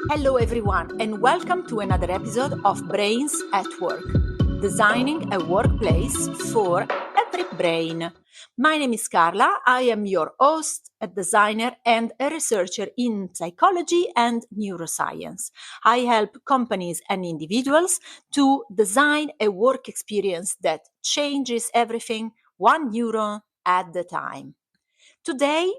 Hello everyone, and welcome to another episode of Brains at Work, designing a workplace for every brain. My name is Carla. I am your host, a designer, and a researcher in psychology and neuroscience. I help companies and individuals to design a work experience that changes everything one neuron at a time. Today,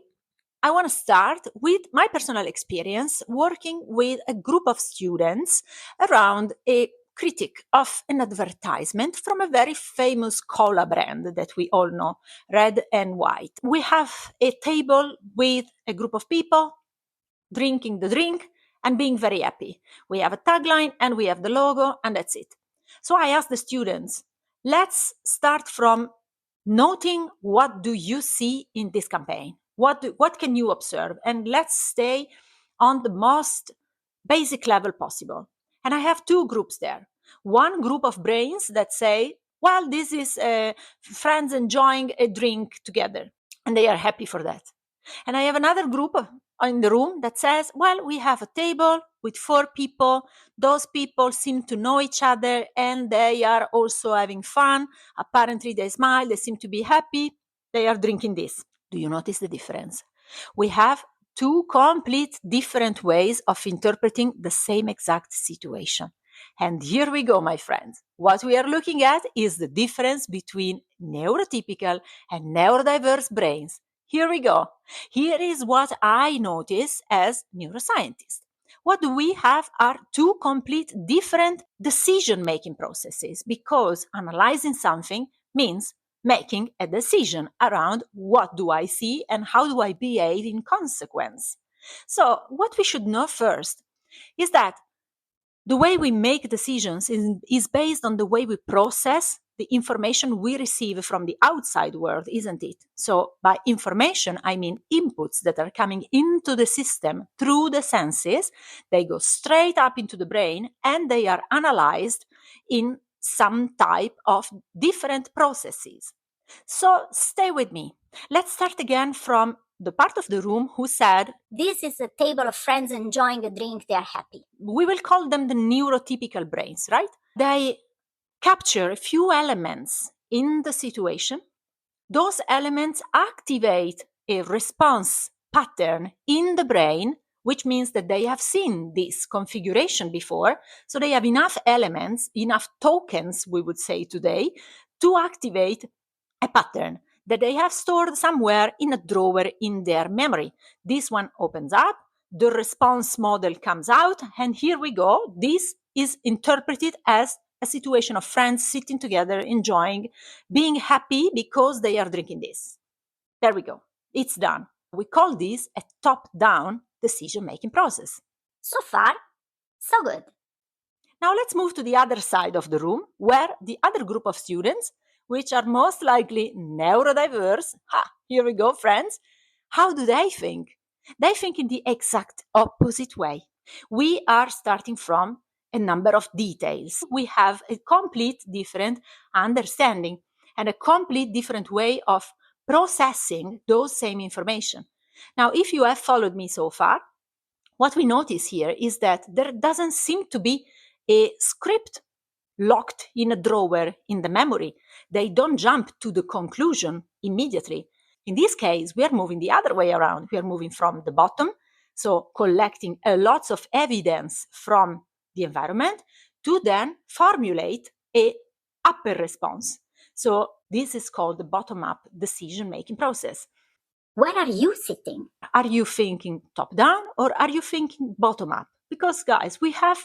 I want to start with my personal experience working with a group of students around a critique of an advertisement from a very famous cola brand that we all know, Red and White. We have a table with a group of people drinking the drink and being very happy. We have a tagline and we have the logo, and that's it. So I asked the students, let's start from noting what do you see in this campaign? What can you observe? And let's stay on the most basic level possible. And I have two groups there. One group of brains that say, well, this is friends enjoying a drink together, and they are happy for that. And I have another group in the room that says, well, we have a table with 4 people. Those people seem to know each other and they are also having fun. Apparently they smile, they seem to be happy. They are drinking this. Do you notice the difference? We have 2 complete different ways of interpreting the same exact situation. And here we go, my friends. What we are looking at is the difference between neurotypical and neurodiverse brains. Here we go. Here is what I notice as neuroscientist. What we have are 2 complete different decision-making processes, because analyzing something means making a decision around what do I see and how do I behave in consequence. So what we should know first is that the way we make decisions is based on the way we process the information we receive from the outside world, isn't it? So by information, I mean inputs that are coming into the system through the senses. They go straight up into the brain and they are analyzed in some type of different processes. So stay with me. Let's start again from the part of the room who said, this is a table of friends enjoying a drink, they are happy. We will call them the neurotypical brains, right? They capture a few elements in the situation. Those elements activate a response pattern in the brain, which means that they have seen this configuration before. So they have enough elements, enough tokens, we would say today, to activate a pattern that they have stored somewhere in a drawer in their memory. This one opens up, the response model comes out, and here we go. This is interpreted as a situation of friends sitting together, enjoying, being happy because they are drinking this. There we go. It's done. We call this a top-down decision-making process. So far, so good. Now let's move to the other side of the room, where the other group of students, which are most likely neurodiverse, here we go, friends. How do they think? They think in the exact opposite way. We are starting from a number of details. We have a complete different understanding and a complete different way of processing those same information. Now, if you have followed me so far, what we notice here is that there doesn't seem to be a script locked in a drawer in the memory. They don't jump to the conclusion immediately. In this case, we are moving the other way around. We are moving from the bottom, so collecting lots of evidence from the environment, to then formulate a upper response. So this is called the bottom-up decision-making process. Where are you sitting? Are you thinking top-down or are you thinking bottom-up? Because, guys, we have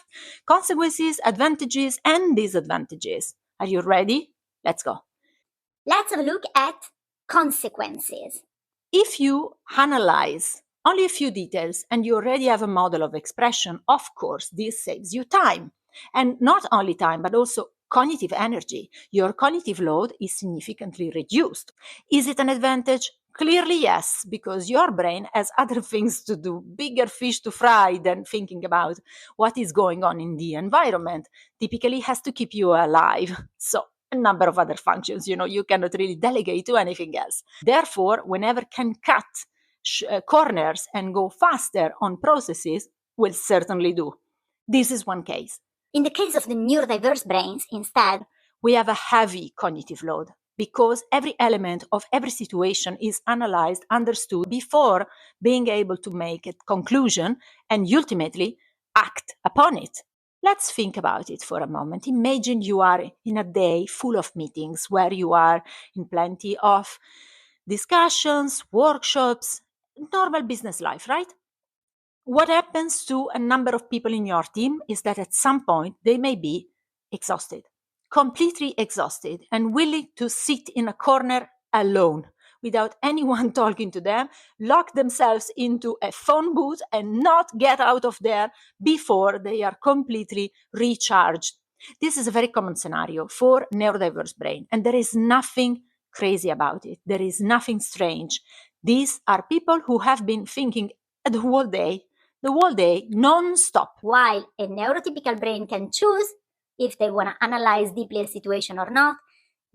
consequences, advantages, and disadvantages. Are you ready? Let's go. Let's have a look at consequences. If you analyze only a few details and you already have a model of expression, of course, this saves you time. And not only time, but also cognitive energy. Your cognitive load is significantly reduced. Is it an advantage? Clearly, yes, because your brain has other things to do, bigger fish to fry than thinking about what is going on in the environment. Typically has to keep you alive. So a number of other functions. You cannot really delegate to anything else. Therefore, whenever can cut corners and go faster on processes, will certainly do. This is one case. In the case of the neurodiverse brains, instead, we have a heavy cognitive load because every element of every situation is analyzed, understood before being able to make a conclusion and ultimately act upon it. Let's think about it for a moment. Imagine you are in a day full of meetings where you are in plenty of discussions, workshops, normal business life, right? What happens to a number of people in your team is that at some point they may be exhausted, completely exhausted, and willing to sit in a corner alone without anyone talking to them, lock themselves into a phone booth and not get out of there before they are completely recharged. This is a very common scenario for neurodiverse brain, and there is nothing crazy about it. There is nothing strange. These are people who have been thinking the whole day non-stop. While a neurotypical brain can choose if they want to analyze deeply a situation or not,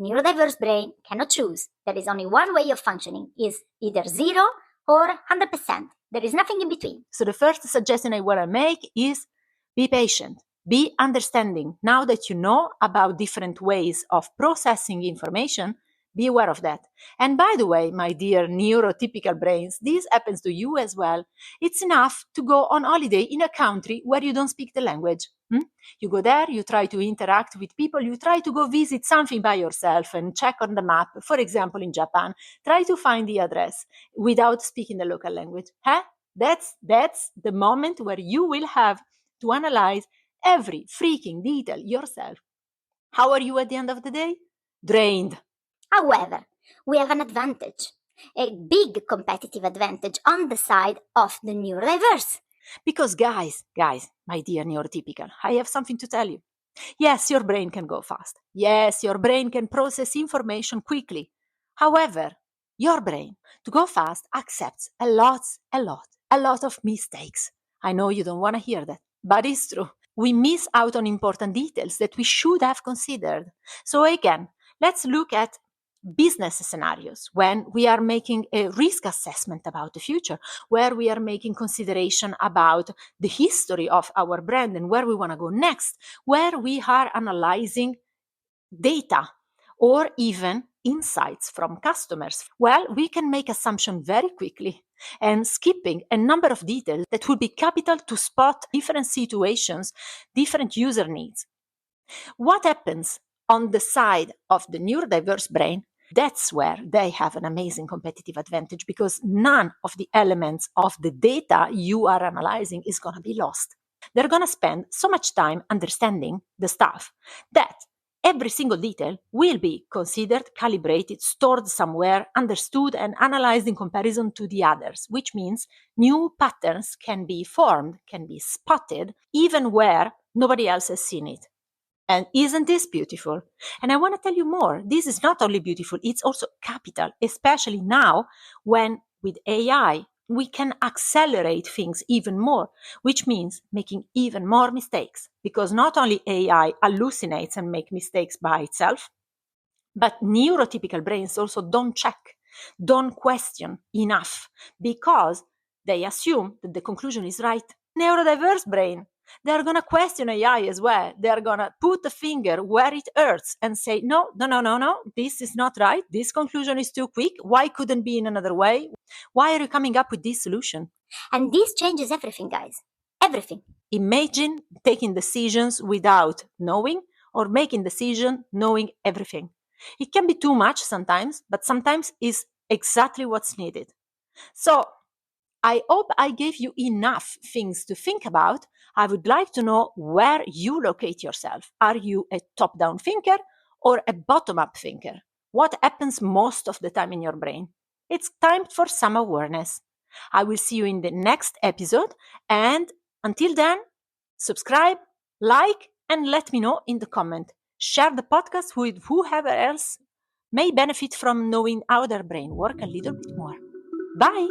neurodiverse brain cannot choose. There is only one way of functioning, is either 0 or 100%. There is nothing in between. So the first suggestion I want to make is be patient, be understanding. Now that you know about different ways of processing information, be aware of that. And by the way, my dear neurotypical brains, this happens to you as well. It's enough to go on holiday in a country where you don't speak the language. You go there, you try to interact with people, you try to go visit something by yourself and check on the map. For example, in Japan, try to find the address without speaking the local language. That's the moment where you will have to analyze every freaking detail yourself. How are you at the end of the day? Drained. However, we have an advantage, a big competitive advantage on the side of the neurodiverse. Because guys, my dear neurotypical, I have something to tell you. Yes, your brain can go fast. Yes, your brain can process information quickly. However, your brain, to go fast, accepts a lot of mistakes. I know you don't want to hear that, but it's true. We miss out on important details that we should have considered. So again, let's look at business scenarios when we are making a risk assessment about the future, where we are making consideration about the history of our brand and where we want to go next, where we are analyzing data or even insights from customers. Well, we can make assumptions very quickly and skipping a number of details that would be capital to spot different situations, different user needs. What happens on the side of the neurodiverse brain? That's where they have an amazing competitive advantage because none of the elements of the data you are analyzing is going to be lost. They're going to spend so much time understanding the stuff that every single detail will be considered, calibrated, stored somewhere, understood, and analyzed in comparison to the others, which means new patterns can be formed, can be spotted, even where nobody else has seen it. And isn't this beautiful? And I want to tell you more. This is not only beautiful, it's also capital, especially now when with AI, we can accelerate things even more, which means making even more mistakes. Because not only AI hallucinates and make mistakes by itself, but neurotypical brains also don't check, don't question enough because they assume that the conclusion is right. Neurodiverse brain, they're going to question AI as well. They're going to put the finger where it hurts and say, no, this is not right. This conclusion is too quick. Why couldn't be in another way? Why are you coming up with this solution? And this changes everything, guys. Everything. Imagine taking decisions without knowing or making decisions knowing everything. It can be too much sometimes, but sometimes is exactly what's needed. So I hope I gave you enough things to think about. I would like to know where you locate yourself. Are you a top-down thinker or a bottom-up thinker? What happens most of the time in your brain? It's time for some awareness. I will see you in the next episode. And until then, subscribe, like, and let me know in the comment. Share the podcast with whoever else may benefit from knowing how their brain works a little bit more. Bye!